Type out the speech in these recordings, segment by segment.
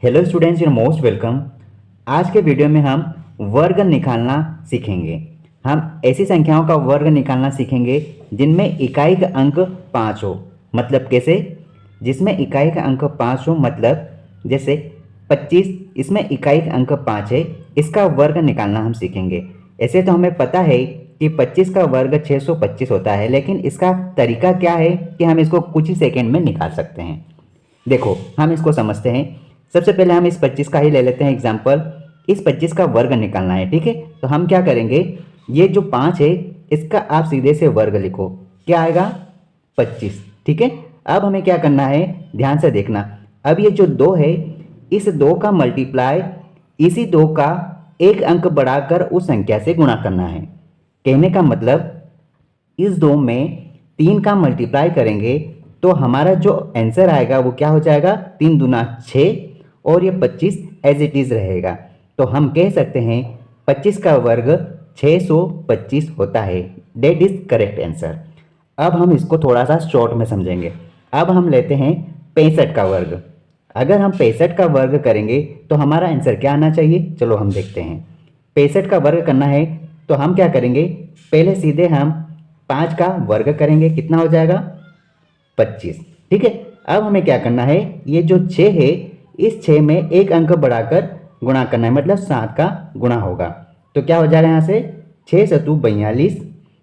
Hello students, your most welcome. आज के video में हम वर्ग निकालना सीखेंगे। हम ऐसी संख्याओं का वर्ग निकालना सीखेंगे जिनमें इकाई का अंक 5 हो। मतलब कैसे? जिसमें इकाई का अंक 5 हो, मतलब जैसे 25, इसमें इकाई का अंक 5 है, इसका वर्ग निकालना हम सीखेंगे। ऐसे तो हमें पता है कि 25 का वर्ग 625 होता है, लेकिन इसका तरीका क्या है कि हम इसको कुछ ही सेकेंड में निकाल सकते हैं। देखो, हम इसको समझते हैं। सबसे पहले हम इस 25 का ही ले लेते हैं एग्जाम्पल। इस 25 का वर्ग निकालना है, ठीक है। तो हम क्या करेंगे, ये जो 5 है इसका आप सीधे से वर्ग लिखो। क्या आएगा? 25, ठीक है। अब हमें क्या करना है, ध्यान से देखना। अब ये जो 2 है, इस 2 का मल्टीप्लाई इसी 2 का एक अंक बढ़ाकर उस संख्या से गुणा करना है। कहने का मतलब, इस 2 में 3 का मल्टीप्लाई करेंगे तो हमारा जो आंसर आएगा वो क्या हो जाएगा, 3 दूना 6 और ये 25 एज इट इज़ रहेगा। तो हम कह सकते हैं 25 का वर्ग 625 होता है। That is correct answer. अब हम इसको थोड़ा सा शॉर्ट में समझेंगे। अब हम लेते हैं 65 का वर्ग। अगर हम 65 का वर्ग करेंगे तो हमारा आंसर क्या आना चाहिए, चलो हम देखते हैं। 65 का वर्ग करना है तो हम क्या करेंगे, पहले सीधे हम 5 का वर्ग करेंगे, कितना हो जाएगा? 25, ठीक है। अब हमें क्या करना है, ये जो 6 है इस 6 में एक अंक बढ़ाकर गुणा करना है, मतलब 7 का गुणा होगा। तो क्या हो जाएगा यहाँ से, 6 सतु 42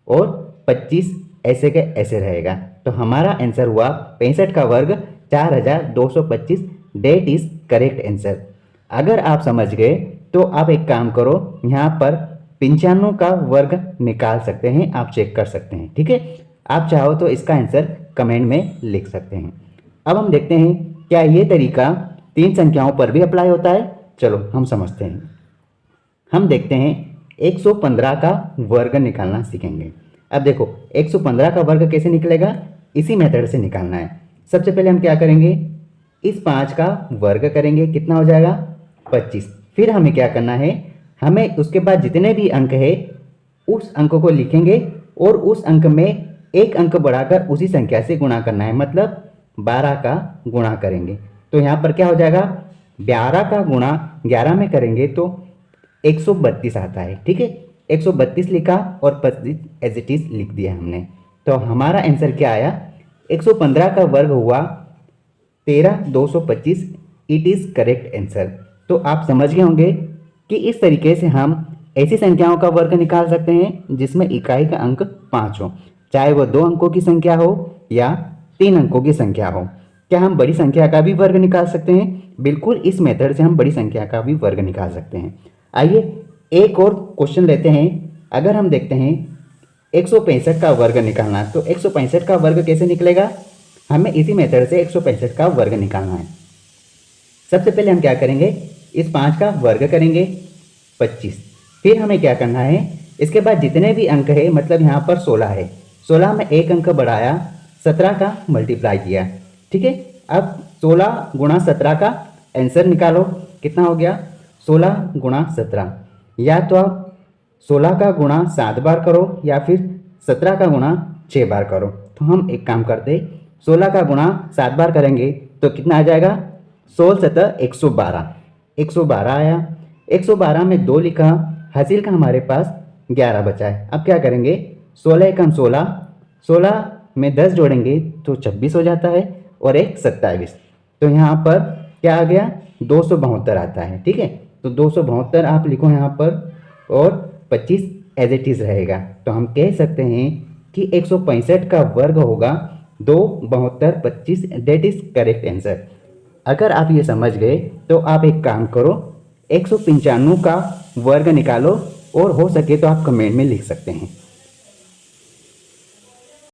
और 25 ऐसे के ऐसे रहेगा। तो हमारा आंसर हुआ 65 का वर्ग 4225। That is correct answer. अगर आप समझ गए तो आप एक काम करो, यहाँ पर 95 का वर्ग निकाल सकते हैं, आप चेक कर सकते हैं, ठीक है। आप चाहो तो इसका आंसर कमेंट में लिख सकते हैं। अब हम देखते हैं क्या ये तरीका 3 संख्याओं पर भी अप्लाई होता है। चलो हम समझते हैं। हम देखते हैं 115 का वर्ग निकालना सीखेंगे। अब देखो 115 का वर्ग कैसे निकलेगा, इसी मेथड से निकालना है। सबसे पहले हम क्या करेंगे, इस 5 का वर्ग करेंगे, कितना हो जाएगा? 25। फिर हमें क्या करना है, हमें उसके बाद जितने भी अंक है उस अंक को लिखेंगे और उस अंक में एक अंक बढ़ाकर उसी संख्या से गुणा करना है, मतलब 12 का गुणा करेंगे। तो यहाँ पर क्या हो जाएगा, 12 का गुणा 11 में करेंगे तो 132 आता है, ठीक है। 132 लिखा और 25 एज इट इज लिख दिया हमने। तो हमारा आंसर क्या आया, 115 का वर्ग हुआ 13225। It is correct answer. तो आप समझ गए होंगे कि इस तरीके से हम ऐसी संख्याओं का वर्ग निकाल सकते हैं जिसमें इकाई का अंक 5 हो, चाहे वो 2 अंकों की संख्या हो या 3 अंकों की संख्या हो। क्या हम बड़ी संख्या का भी वर्ग निकाल सकते हैं? बिल्कुल, इस मेथड से हम बड़ी संख्या का भी वर्ग निकाल सकते हैं। आइए एक और क्वेश्चन लेते हैं। अगर हम देखते हैं 165 का वर्ग निकालना, तो 165 का वर्ग कैसे निकलेगा, हमें इसी मेथड से 165 का वर्ग निकालना है। सबसे पहले हम क्या करेंगे, इस 5 का वर्ग करेंगे 25। फिर हमें क्या करना है, इसके बाद जितने भी अंक है, मतलब यहाँ पर 16 है, 16 में एक अंक बढ़ाया, 17 का मल्टीप्लाई किया, ठीक है। अब 16 गुणा 17 का आंसर निकालो, कितना हो गया? 16 गुणा 17। या तो आप 16 का गुणा 7 बार करो या फिर 17 का गुणा 6 बार करो। तो हम एक काम करते, 16 का गुणा 7 बार करेंगे तो कितना आ जाएगा, 16 सतह 112, 112 आया। 112 में 2 लिखा, हासिल का हमारे पास 11 बचा है। अब क्या करेंगे, 16 एकम 16, 16 में 10 जोड़ेंगे तो 26 हो जाता है और एक 27। तो यहाँ पर क्या आ गया, 272 आता है, ठीक है। तो 272 आप लिखो यहाँ पर और 25 एज इट इज रहेगा। तो हम कह सकते हैं कि 165 का वर्ग होगा 2 72 25। That is correct answer. अगर आप ये समझ गए तो आप एक काम करो, 195 का वर्ग निकालो और हो सके तो आप कमेंट में लिख सकते हैं।